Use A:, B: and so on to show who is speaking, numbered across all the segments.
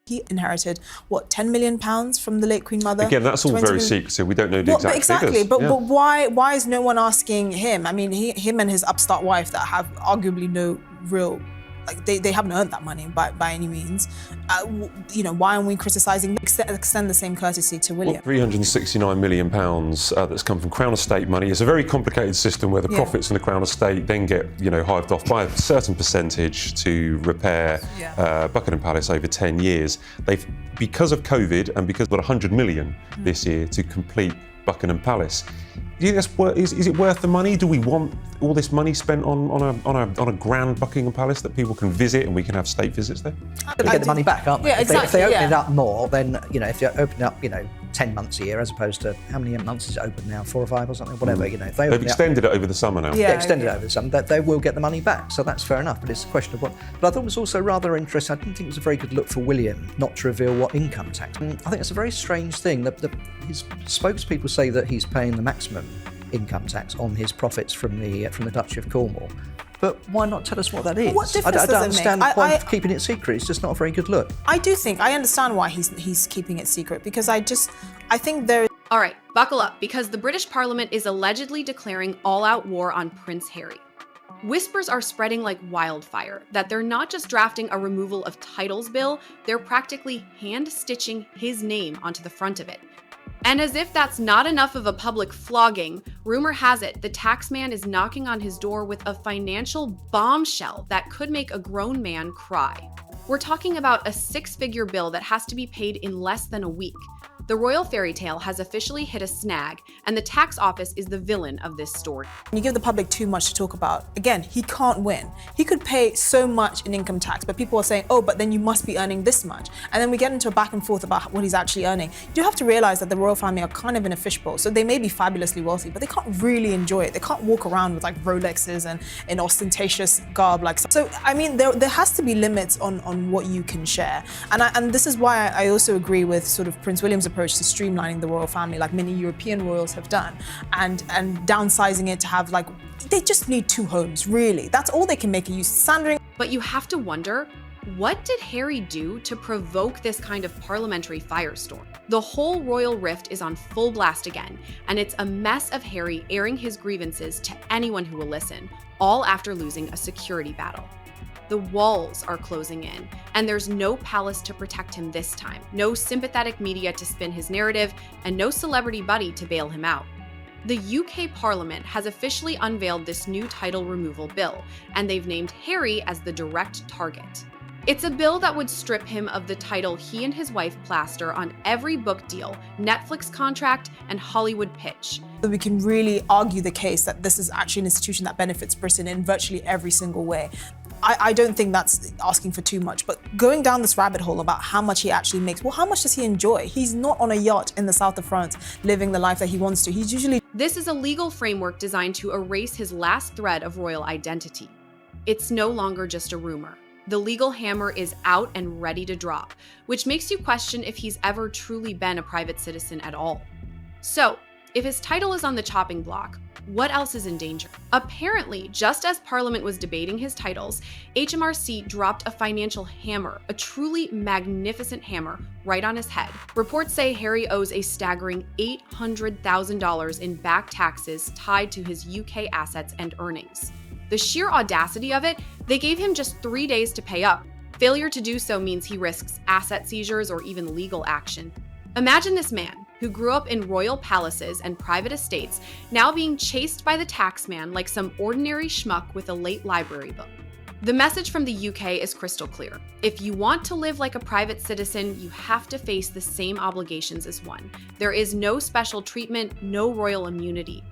A: He inherited, what, £10 million from the late Queen Mother?
B: Again, that's all very secret, so we don't know the exact figures.
A: But why is no one asking him? I mean, him and his upstart wife that have arguably no real, like they haven't earned that money by any means. Why aren't we criticising? Extend the same courtesy to William.
B: Well, £369 million that's come from Crown Estate money. It's a very complicated system where the profits from the Crown Estate then get hived off by a certain percentage to repair Buckingham Palace over 10 years. Because of COVID and because of £100 million this year to complete Buckingham Palace. Do you think is it worth the money? Do we want all this money spent on a grand Buckingham Palace that people can visit and we can have state visits there?
C: They're going to get the money back, aren't they?
A: Yeah, exactly,
C: if they open it up more, then if they open it up, 10 months a year as opposed to how many months is it open now? 4 or 5 or something, whatever. If they've
B: extended it over the summer now.
C: Yeah, extended it over the summer. They will get the money back, so that's fair enough. But it's a question of what. But I thought it was also rather interesting. I didn't think it was a very good look for William not to reveal what income tax. I think it's a very strange thing. His spokespeople say that he's paying the maximum income tax on his profits from the Duchy of Cornwall. But why not tell us what that is?
A: What difference
C: I don't
A: does it
C: understand
A: make?
C: the point of keeping it secret. It's just not a very good look.
A: I understand why he's keeping it secret, because I think there.
D: All right, buckle up, because the British Parliament is allegedly declaring all-out war on Prince Harry. Whispers are spreading like wildfire that they're not just drafting a removal of titles bill, they're practically hand-stitching his name onto the front of it. And as if that's not enough of a public flogging, rumor has it the taxman is knocking on his door with a financial bombshell that could make a grown man cry. We're talking about a 6-figure bill that has to be paid in less than a week. The royal fairy tale has officially hit a snag, and the tax office is the villain of this story.
A: When you give the public too much to talk about, again, he can't win. He could pay so much in income tax, but people are saying, oh, but then you must be earning this much. And then we get into a back and forth about what he's actually earning. You do have to realize that the royal family are kind of in a fishbowl. So they may be fabulously wealthy, but they can't really enjoy it. They can't walk around with like Rolexes and in ostentatious garb. So, I mean, there has to be limits on what you can share. And this is why I also agree with sort of Prince William's approach to streamlining the royal family, like many European royals have done, and downsizing it to have they just need 2 homes, really. That's all they can make a use. Sandering.
D: But you have to wonder, what did Harry do to provoke this kind of parliamentary firestorm? The whole royal rift is on full blast again, and it's a mess of Harry airing his grievances to anyone who will listen, all after losing a security battle. The walls are closing in, and there's no palace to protect him this time, no sympathetic media to spin his narrative, and no celebrity buddy to bail him out. The UK Parliament has officially unveiled this new title removal bill, and they've named Harry as the direct target. It's a bill that would strip him of the title he and his wife plaster on every book deal, Netflix contract, and Hollywood pitch.
A: So we can really argue the case that this is actually an institution that benefits Britain in virtually every single way. I don't think that's asking for too much, but going down this rabbit hole about how much he actually makes, well, how much does he enjoy? He's not on a yacht in the south of France living the life that he wants to. He's usually...
D: This is a legal framework designed to erase his last thread of royal identity. It's no longer just a rumor. The legal hammer is out and ready to drop, which makes you question if he's ever truly been a private citizen at all. So, if his title is on the chopping block, what else is in danger? Apparently, just as Parliament was debating his titles, HMRC dropped a financial hammer, a truly magnificent hammer, right on his head. Reports say Harry owes a staggering $800,000 in back taxes tied to his UK assets and earnings. The sheer audacity of it, they gave him just 3 days to pay up. Failure to do so means he risks asset seizures or even legal action. Imagine this man, who grew up in royal palaces and private estates, now being chased by the taxman like some ordinary schmuck with a late library book. The message from the UK is crystal clear. If you want to live like a private citizen, you have to face the same obligations as one. There is no special treatment, no royal immunity.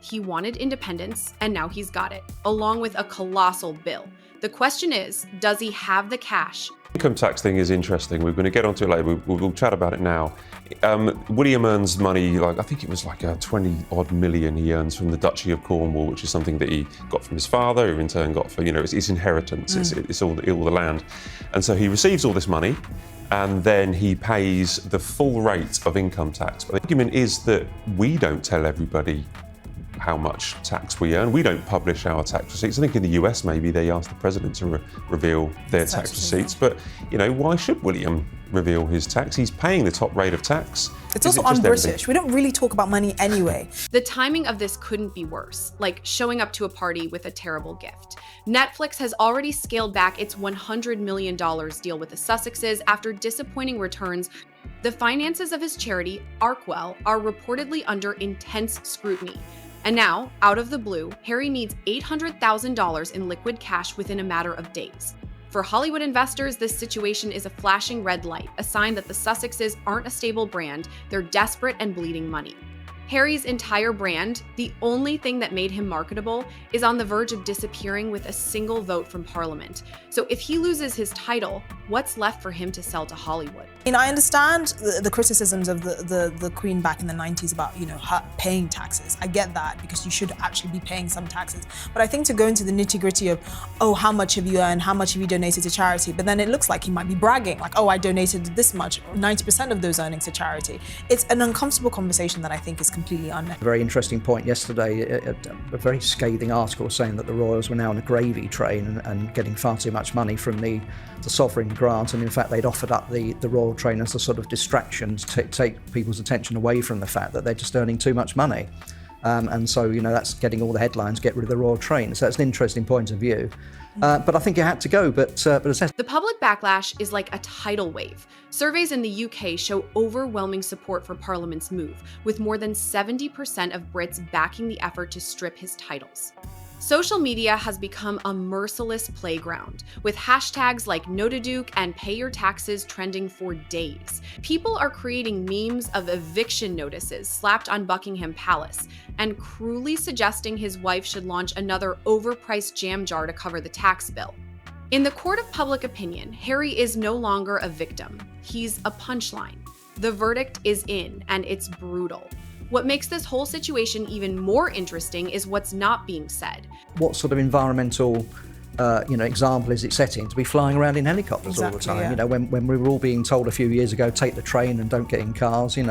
D: He wanted independence, and now he's got it, along with a colossal bill. The question is, does he have the cash?
B: Income tax thing is interesting. We're going to get onto it later. We'll chat about it now. William earns money, I think it was a 20-odd million he earns from the Duchy of Cornwall, which is something that he got from his father, who in turn got for, it's inheritance, it's all the land. And so he receives all this money, and then he pays the full rate of income tax. But the argument is that we don't tell everybody how much tax we earn. We don't publish our tax receipts. I think in the US maybe they ask the president to reveal their tax receipts, but why should William reveal his tax. He's paying the top rate of tax.
A: It's
B: Is
A: also
B: it just
A: un-British.
B: everything?
A: We don't really talk about money anyway.
D: The timing of this couldn't be worse, like showing up to a party with a terrible gift. Netflix has already scaled back its $100 million deal with the Sussexes after disappointing returns. The finances of his charity, Arkwell, are reportedly under intense scrutiny. And now, out of the blue, Harry needs $800,000 in liquid cash within a matter of days. For Hollywood investors, this situation is a flashing red light, a sign that the Sussexes aren't a stable brand, they're desperate and bleeding money. Harry's entire brand, the only thing that made him marketable, is on the verge of disappearing with a single vote from Parliament. So if he loses his title, what's left for him to sell to Hollywood?
A: I understand the criticisms of the Queen back in the 90s about, her paying taxes. I get that, because you should actually be paying some taxes. But I think to go into the nitty-gritty of, how much have you earned, how much have you donated to charity, but then it looks like he might be bragging, like, I donated this much, 90% of those earnings to charity. It's an uncomfortable conversation that I think is completely unnecessary.
C: A very interesting point yesterday, a very scathing article saying that the royals were now on a gravy train and getting far too much money from the sovereign grant, and in fact they'd offered up the royal train as a sort of distraction to take people's attention away from the fact that they're just earning too much money. And so, that's getting all the headlines, get rid of the royal train. So that's an interesting point of view. But I think it had to go. But
D: The public backlash is like a tidal wave. Surveys in the UK show overwhelming support for Parliament's move, with more than 70% of Brits backing the effort to strip his titles. Social media has become a merciless playground, with hashtags like #NoToDuke and Pay Your Taxes trending for days. People are creating memes of eviction notices slapped on Buckingham Palace and cruelly suggesting his wife should launch another overpriced jam jar to cover the tax bill. In the court of public opinion, Harry is no longer a victim. He's a punchline. The verdict is in, and it's brutal. What makes this whole situation even more interesting is what's not being said.
C: what sort of environmental example is it setting to be flying around in helicopters all the time?
A: Yeah.
C: When we were all being told a few years ago, take the train and don't get in cars, and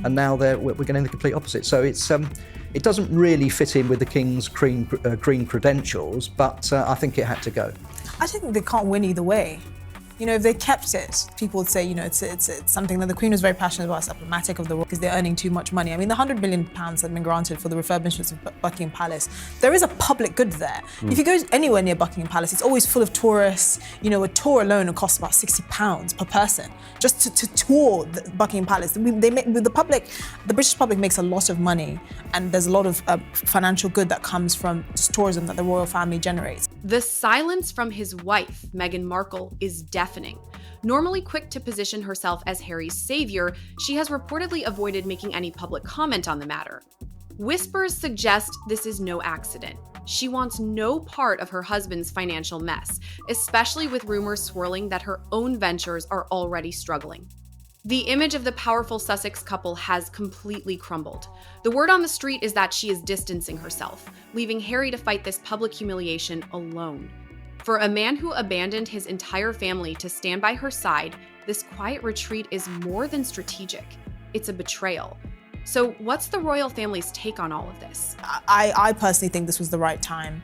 C: now we're getting the complete opposite. So it doesn't really fit in with the King's green credentials, but I think it had to go.
A: I think they can't win either way. If they kept it, people would say, it's something that the Queen was very passionate about, it's emblematic of the royal, because they're earning too much money. I mean, the £100 million that have been granted for the refurbishments of Buckingham Palace, there is a public good there. If you go anywhere near Buckingham Palace, it's always full of tourists. A tour alone will cost about £60 per person, just to tour the Buckingham Palace. The British public makes a lot of money, and there's a lot of financial good that comes from tourism that the royal family generates.
D: The silence from his wife, Meghan Markle, is deafening. Normally quick to position herself as Harry's savior, she has reportedly avoided making any public comment on the matter. Whispers suggest this is no accident. She wants no part of her husband's financial mess, especially with rumors swirling that her own ventures are already struggling. The image of the powerful Sussex couple has completely crumbled. The word on the street is that she is distancing herself, leaving Harry to fight this public humiliation alone. For a man who abandoned his entire family to stand by her side, this quiet retreat is more than strategic. It's a betrayal. So what's the royal family's take on all of this?
A: I personally think this was the right time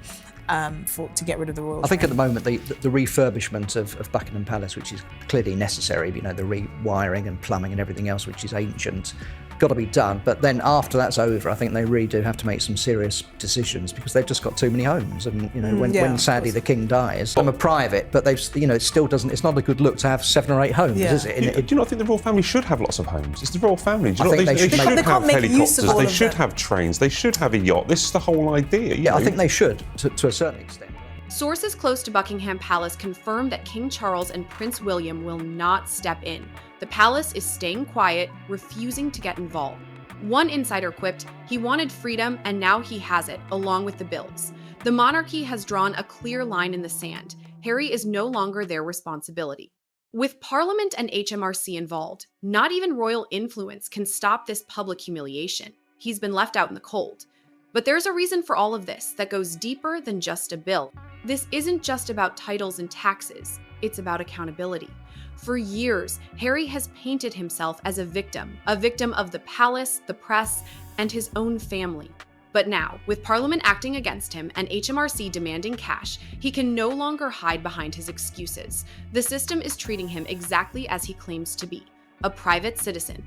A: to get rid of the royal
C: I think
A: train.
C: at the moment the refurbishment of Buckingham Palace, which is clearly necessary, the rewiring and plumbing and everything else, which is ancient, got to be done. But then after that's over, I think they really do have to make some serious decisions, because they've just got too many homes. And when sadly the king dies, I'm a private, but they've it still doesn't. It's not a good look to have 7 or 8 homes, is it?
B: Do you not think the royal family should have lots of homes? It's the royal family. Do you
C: I
B: not
C: think they should
B: should
C: make-
A: They can't
B: have
A: make use of
B: helicopters?
A: all
B: They
A: of
B: should
A: them.
B: have trains. They should have a yacht. This is the whole idea.
C: Yeah, I think they should to a certain extent.
D: Sources close to Buckingham Palace confirm that King Charles and Prince William will not step in. The palace is staying quiet, refusing to get involved. One insider quipped, he wanted freedom and now he has it, along with the bills. The monarchy has drawn a clear line in the sand. Harry is no longer their responsibility. With Parliament and HMRC involved, not even royal influence can stop this public humiliation. He's been left out in the cold. But there's a reason for all of this that goes deeper than just a bill. This isn't just about titles and taxes, it's about accountability. For years, Harry has painted himself as a victim of the palace, the press, and his own family. But now, with Parliament acting against him and HMRC demanding cash, he can no longer hide behind his excuses. The system is treating him exactly as he claims to be, a private citizen.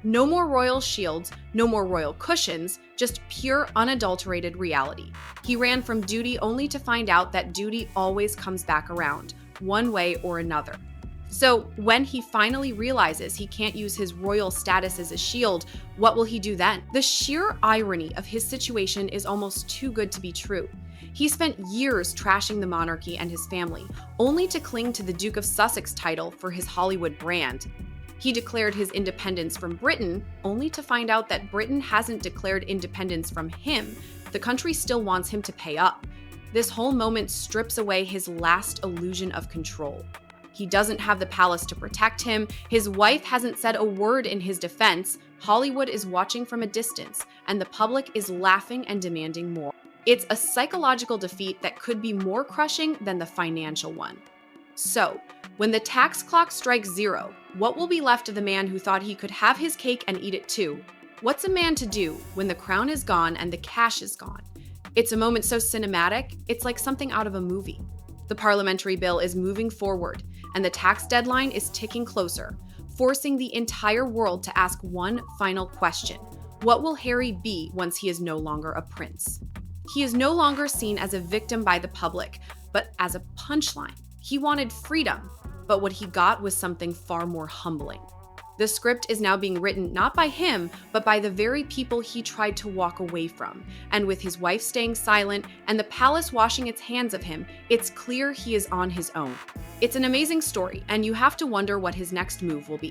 D: No more royal shields, no more royal cushions, just pure unadulterated reality. He ran from duty only to find out that duty always comes back around, one way or another. So when he finally realizes he can't use his royal status as a shield, what will he do then? The sheer irony of his situation is almost too good to be true. He spent years trashing the monarchy and his family, only to cling to the Duke of Sussex title for his Hollywood brand. He declared his independence from Britain, only to find out that Britain hasn't declared independence from him. The country still wants him to pay up. This whole moment strips away his last illusion of control. He doesn't have the palace to protect him. His wife hasn't said a word in his defense. Hollywood is watching from a distance, and the public is laughing and demanding more. It's a psychological defeat that could be more crushing than the financial one. So, when the tax clock strikes zero, what will be left of the man who thought he could have his cake and eat it too? What's a man to do when the crown is gone and the cash is gone? It's a moment so cinematic, it's like something out of a movie. The parliamentary bill is moving forward, and the tax deadline is ticking closer, forcing the entire world to ask one final question. What will Harry be once he is no longer a prince? He is no longer seen as a victim by the public, but as a punchline. He wanted freedom, but what he got was something far more humbling. The script is now being written not by him, but by the very people he tried to walk away from. And with his wife staying silent and the palace washing its hands of him, it's clear he is on his own. It's an amazing story, and you have to wonder what his next move will be.